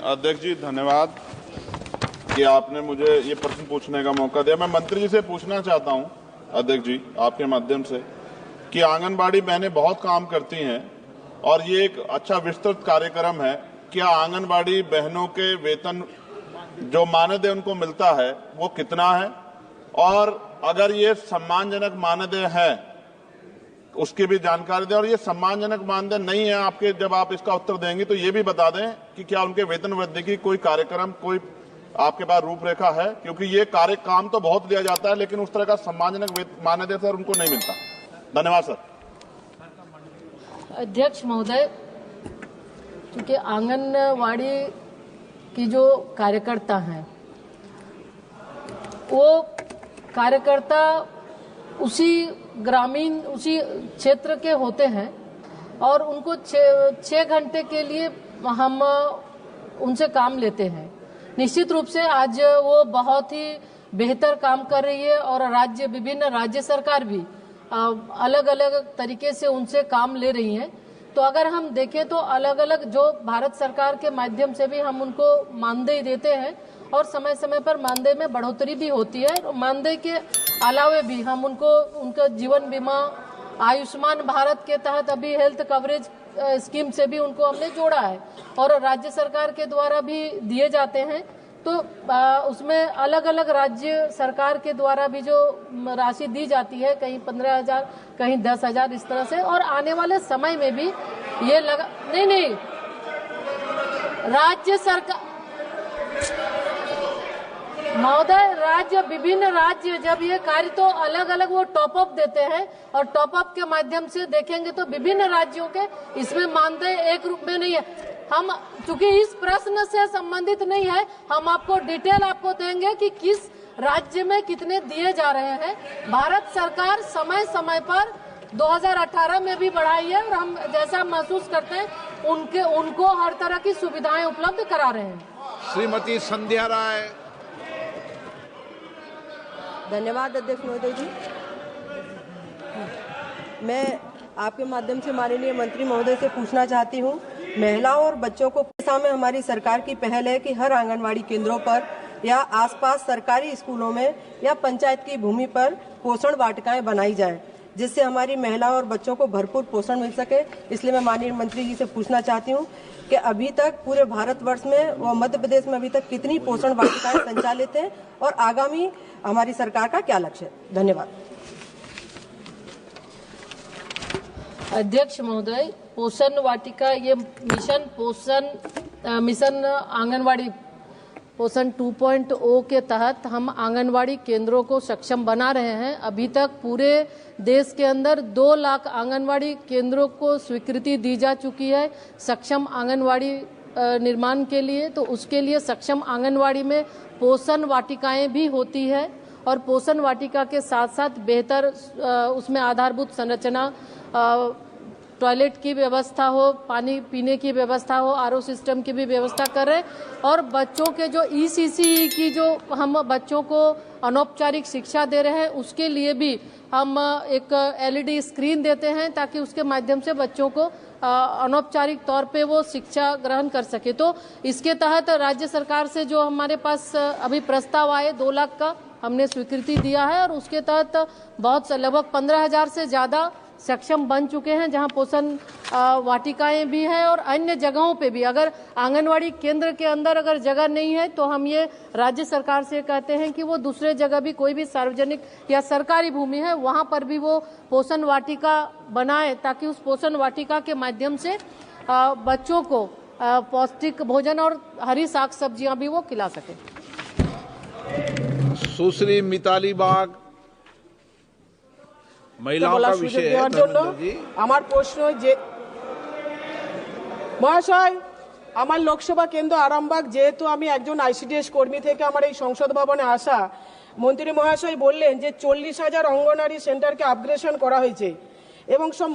अध्यक्ष जी, धन्यवाद कि आपने मुझे ये प्रश्न पूछने का मौका दिया। मैं मंत्री जी से पूछना चाहता हूं, अध्यक्ष जी, आपके माध्यम से, कि आंगनबाड़ी बहनें बहुत काम करती हैं और ये एक अच्छा विस्तृत कार्यक्रम है। क्या आंगनबाड़ी बहनों के वेतन जो मानदेय उनको मिलता है वो कितना है, और अगर ये सम्मानजनक मानदेय है उसकी भी जानकारी दें, और ये सम्मानजनक मानदेय नहीं है आपके, जब आप इसका उत्तर देंगे तो ये भी बता दें कि क्या उनके वेतन वृद्धि की कोई कार्यक्रम, कोई आपके पास रूपरेखा है, क्योंकि ये कार्य काम तो बहुत दिया जाता है लेकिन उस तरह का सम्मानजनक मानदेय सर उनको नहीं मिलता। धन्यवाद सर। अध्यक्ष महोदय, क्योंकि आंगनवाड़ी की जो कार्यकर्ता हैं वो कार्यकर्ता उसी ग्रामीण, उसी क्षेत्र के होते हैं और उनको 6 घंटे के लिए हम उनसे काम लेते हैं। निश्चित रूप से आज वो बहुत ही बेहतर काम कर रही है और विभिन्न राज्य सरकार भी अलग अलग तरीके से उनसे काम ले रही हैं। तो अगर हम देखें तो अलग अलग जो भारत सरकार के माध्यम से भी हम उनको मानदेय देते हैं और समय समय पर मानदेय में बढ़ोतरी भी होती है। मानदेय के अलावे भी हम उनको उनका जीवन बीमा, आयुष्मान भारत के तहत अभी हेल्थ कवरेज स्कीम से भी उनको हमने जोड़ा है और राज्य सरकार के द्वारा भी दिए जाते हैं। तो उसमें अलग अलग राज्य सरकार के द्वारा भी जो राशि दी जाती है, कहीं 15,000, कहीं 10,000, इस तरह से। और आने वाले समय में भी ये नहीं, राज्य सरकार महोदय, विभिन्न राज्य जब ये कार्य तो अलग अलग वो टॉप अप देते हैं और टॉप अप के माध्यम से देखेंगे तो विभिन्न राज्यों के इसमें मानदेय एक रूप में नहीं है। हम चूंकि इस प्रश्न से संबंधित नहीं है, हम आपको डिटेल आपको देंगे कि किस राज्य में कितने दिए जा रहे हैं। भारत सरकार समय समय पर 2018 में भी बढ़ाई है और हम जैसा महसूस करते हैं उनको हर तरह की सुविधाएं उपलब्ध करा रहे हैं। श्रीमती संध्या राय। धन्यवाद अध्यक्ष महोदय जी। मैं आपके माध्यम से माननीय मंत्री महोदय से पूछना चाहती हूँ, महिलाओं और बच्चों को दिशा में हमारी सरकार की पहल है कि हर आंगनवाड़ी केंद्रों पर या आसपास सरकारी स्कूलों में या पंचायत की भूमि पर पोषण वाटिकाएं बनाई जाएं, जिससे हमारी महिलाओं और बच्चों को भरपूर पोषण मिल सके। इसलिए मैं माननीय मंत्री जी से पूछना चाहती हूँ कि अभी तक पूरे भारतवर्ष में व मध्य प्रदेश में अभी तक कितनी पोषण वाटिकाएं संचालित हैं और आगामी हमारी सरकार का क्या लक्ष्य है। धन्यवाद। अध्यक्ष महोदय, पोषण वाटिका ये मिशन आंगनवाड़ी पोषण 2.0 के तहत हम आंगनवाड़ी केंद्रों को सक्षम बना रहे हैं। अभी तक पूरे देश के अंदर 2 लाख आंगनवाड़ी केंद्रों को स्वीकृति दी जा चुकी है सक्षम आंगनवाड़ी निर्माण के लिए। तो उसके लिए सक्षम आंगनवाड़ी में पोषण वाटिकाएं भी होती है और पोषण वाटिका के साथ साथ बेहतर उसमें आधारभूत संरचना, टॉयलेट की व्यवस्था हो, पानी पीने की व्यवस्था हो, आरओ सिस्टम की भी व्यवस्था कर रहे हैं। और बच्चों के जो ईसीसी की जो हम बच्चों को अनौपचारिक शिक्षा दे रहे हैं उसके लिए भी हम एक एलईडी स्क्रीन देते हैं ताकि उसके माध्यम से बच्चों को अनौपचारिक तौर पे वो शिक्षा ग्रहण कर सके। तो इसके तहत राज्य सरकार से जो हमारे पास अभी प्रस्ताव आए 2 लाख का हमने स्वीकृति दिया है और उसके तहत बहुत लगभग 15,000 से ज्यादा सक्षम बन चुके हैं, जहां पोषण वाटिकाएं भी हैं। और अन्य जगहों पे भी अगर आंगनवाड़ी केंद्र के अंदर अगर जगह नहीं है तो हम ये राज्य सरकार से कहते हैं कि वो दूसरे जगह भी कोई भी सार्वजनिक या सरकारी भूमि है वहां पर भी वो पोषण वाटिका बनाए ताकि उस पोषण वाटिका के माध्यम से बच्चों को पौष्टिक भोजन और हरी साग सब्जियां भी वो खिला सके। सुश्री मिताली बाग। महिलाओं का विषय है। আমার প্রশ্ন যে মহাশয়, আমার লোকসভা কেন্দ্র আরামবাগ, যেহেতু আমি একজন আইসিডিএস কর্মী থেকে আমার এই সংসদ ভবনে আসা, মন্ত্রী মহাশয় বললেন যে 40,000 অঙ্গনওয়াড়ি সেন্টারকে আপগ্রেডেশন করা হয়েছে এবং সব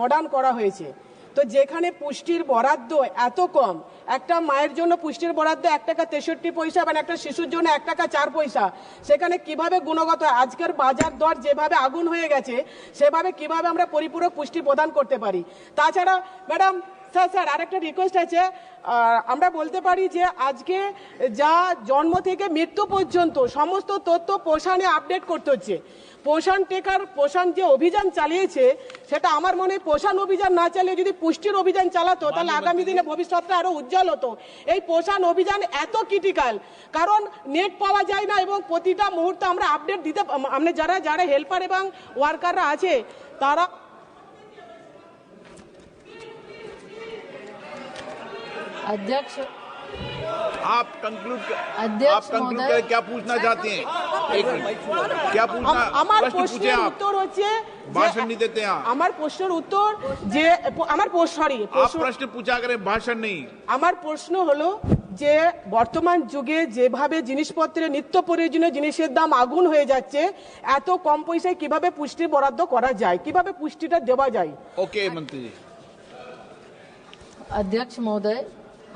মডার্ন করা হয়েছে। তো যেখানে পুষ্টির বরাদ্দ এত কম, একটা মায়ের জন্য পুষ্টির বরাদ্দ 1 টাকা 63 পয়সা এবং একটা শিশুর জন্য 1 টাকা 4 পয়সা, সেখানে কিভাবে গুণগত আজকের বাজার দর যেভাবে আগুন হয়ে গেছে সেভাবে কিভাবে আমরা পরিপূরক পুষ্টি প্রদান করতে পারি? তাছাড়া ম্যাডাম স্যার স্যার আরেকটা রিকোয়েস্ট আছে, আমরা বলতে পারি যে আজকে যা জন্ম থেকে মৃত্যু পর্যন্ত সমস্ত তথ্য পোষণে আপডেট করতে হচ্ছে। পোষণ যে অভিযান চালিয়েছে সেটা আমার মনে হয় পোষণ অভিযান না চালিয়ে যদি পুষ্টির অভিযান চালাতো তাহলে আগামী দিনে ভবিষ্যৎটা আরো উজ্জ্বল হতো। এই পোষণ অভিযান এত ক্রিটিক্যাল, কারণ নেট পাওয়া যায় না এবং প্রতিটা মুহূর্তে আমরা আপডেট দিতে, আমরা যারা হেল্পার এবং ওয়ার্কাররা আছে তারা। अध्यक्ष आप कंक्लूड अध्यक्ष करें, क्या पूछना चाहते हैं? एक मिनट, क्या पूछना? আমার प्रश्न पूछे প্রশ্নের आप, উত্তর হচ্ছে भाषण नहीं देते आप। আমার প্রশ্নের উত্তর যে आप प्रश्न पूछा करें, भाषण नहीं। আমার প্রশ্ন হলো যে বর্তমান যুগে যেভাবে জিনিসপত্রের নিত্য প্রয়োজনীয় জিনিসের দাম আগুন হয়ে যাচ্ছে, এত কম পয়সায় কিভাবে পুষ্টি বরাদ্দ করা যায়, কিভাবে পুষ্টিটা দেওয়া যায়? ओके मंत्री जी। अध्यक्ष महोदय,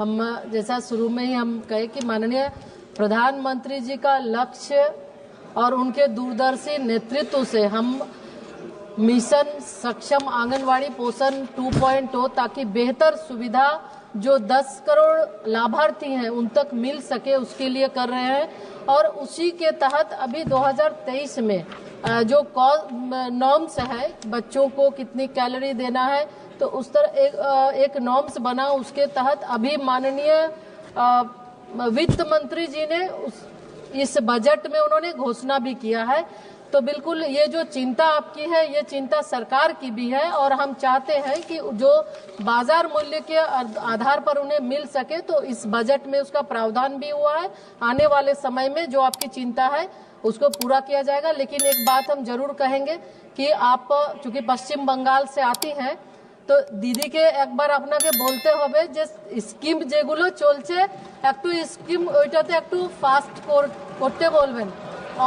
हम जैसा शुरू में ही हम कहे कि माननीय प्रधानमंत्री जी का लक्ष्य और उनके दूरदर्शी नेतृत्व से हम मिशन सक्षम आंगनवाड़ी पोषण 2.0 ताकि बेहतर सुविधा जो 10 करोड़ लाभार्थी हैं उन तक मिल सके उसके लिए कर रहे हैं। और उसी के तहत अभी 2023 में जो नॉर्म्स है, बच्चों को कितनी कैलोरी देना है, तो उस तरह एक नॉर्म्स बना। उसके तहत अभी माननीय वित्त मंत्री जी ने इस बजट में उन्होंने घोषणा भी किया है। तो बिल्कुल ये जो चिंता आपकी है ये चिंता सरकार की भी है और हम चाहते हैं कि जो बाजार मूल्य के आधार पर उन्हें मिल सके, तो इस बजट में उसका प्रावधान भी हुआ है। आने वाले समय में जो आपकी चिंता है उसको पूरा किया जाएगा। लेकिन एक बात हम जरूर कहेंगे कि आप चूंकि पश्चिम बंगाल से आती हैं तो दीदी के एक बार আপনাকে বলতে হবে যে স্কিম যেগুলো চলছে একটু স্কিম ওইটাতে একটু ফাস্ট করতে বলবেন।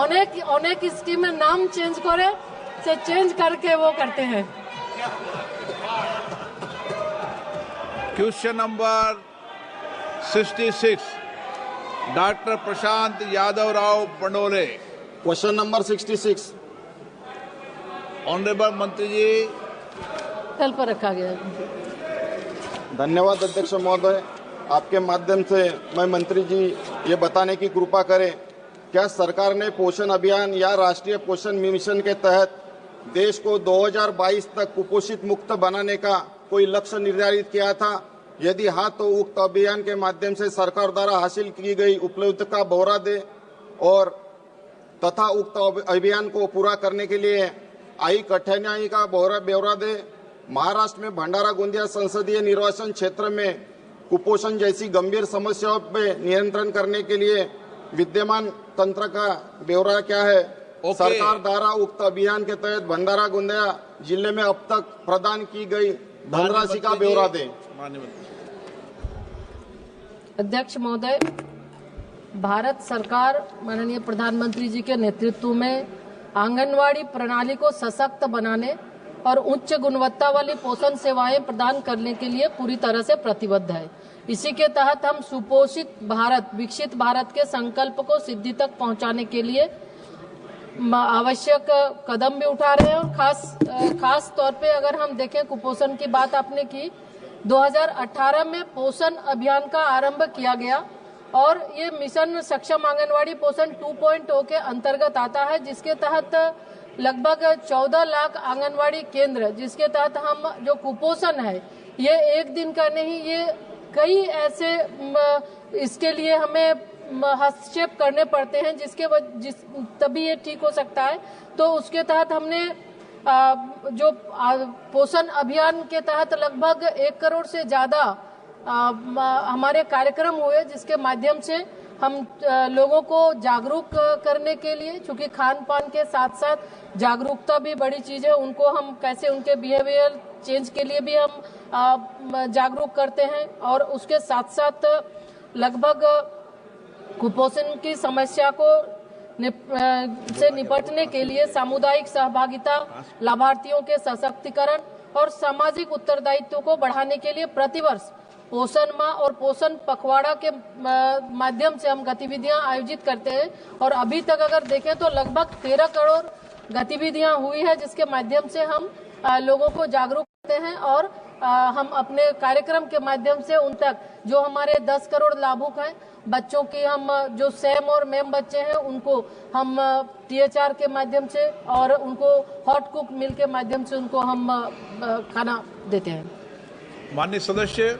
অনেক অনেক স্কিমের নাম চেঞ্জ করে সে চেঞ্জ करके वो करते हैं। Question number 66, doctor Prashant Yadav Rao Pandole. Question number 66। Honourable मंत्री जी। कल पर रखा गया। धन्यवाद अध्यक्ष महोदय, आपके माध्यम से मैं मंत्री जी ये बताने की कृपा करें, क्या सरकार ने पोषण अभियान या राष्ट्रीय पोषण मिशन के तहत देश को 2022 तक कुपोषित मुक्त बनाने का कोई लक्ष्य निर्धारित किया था? यदि हाँ तो उक्त अभियान के माध्यम से सरकार द्वारा हासिल की गई उपलब्धि का ब्यौरा दे और तथा उक्त अभियान को पूरा करने के लिए आई कठिनाई का ब्यौरा दे। महाराष्ट्र में भंडारा गोंदिया संसदीय निर्वाचन क्षेत्र में कुपोषण जैसी गंभीर समस्याओं पे नियंत्रण करने के लिए विद्यमान तंत्र का ब्यौरा क्या है? सरकार द्वारा उक्त अभियान के तहत भंडारा गोंदिया जिले में अब तक प्रदान की गई धनराशि का ब्यौरा दें। अध्यक्ष महोदय, भारत सरकार माननीय प्रधानमंत्री जी के नेतृत्व में आंगनवाड़ी प्रणाली को सशक्त बनाने और उच्च गुणवत्ता वाली पोषण सेवाएं प्रदान करने के लिए पूरी तरह से प्रतिबद्ध है। इसी के तहत हम सुपोषित भारत विकसित भारत के संकल्प को सिद्धि तक पहुंचाने के लिए आवश्यक कदम भी उठा रहे हैं। और खास तौर पे अगर हम देखें, कुपोषण की बात आपने की, 2018 में पोषण अभियान का आरंभ किया गया और ये मिशन सक्षम आंगनवाड़ी पोषण 2.0 के अंतर्गत आता है, जिसके तहत लगभग 14 लाख आंगनवाड़ी केंद्र, जिसके तहत हम जो कुपोषण है ये एक दिन का नहीं, ये कई ऐसे इसके लिए हमें हस्तक्षेप करने पड़ते हैं तभी ये ठीक हो सकता है। तो उसके तहत हमने जो पोषण अभियान के तहत लगभग 1 करोड़ से ज्यादा हमारे कार्यक्रम हुए, जिसके माध्यम से हम लोगों को जागरूक करने के लिए, चूंकि खान पान के साथ साथ जागरूकता भी बड़ी चीज है, उनको हम कैसे उनके बिहेवियर चेंज के लिए भी हम जागरूक करते हैं। और उसके साथ साथ लगभग कुपोषण की समस्या को से निपटने के लिए सामुदायिक सहभागिता, लाभार्थियों के सशक्तिकरण और सामाजिक उत्तरदायित्व को बढ़ाने के लिए प्रतिवर्ष पोषण माह और पोषण पखवाड़ा के माध्यम से हम गतिविधियां आयोजित करते हैं। और अभी तक अगर देखें तो लगभग 13 करोड़ गतिविधियां हुई है, जिसके माध्यम से हम लोगों को जागरूक करते हैं और हम अपने कार्यक्रम के माध्यम से उन तक जो हमारे 10 करोड़ लाभुक हैं बच्चों की, हम जो सैम और मैम बच्चे हैं उनको हम THR के माध्यम से और उनको हॉट कुक मिल के माध्यम से उनको हम खाना देते हैं। माननीय सदस्य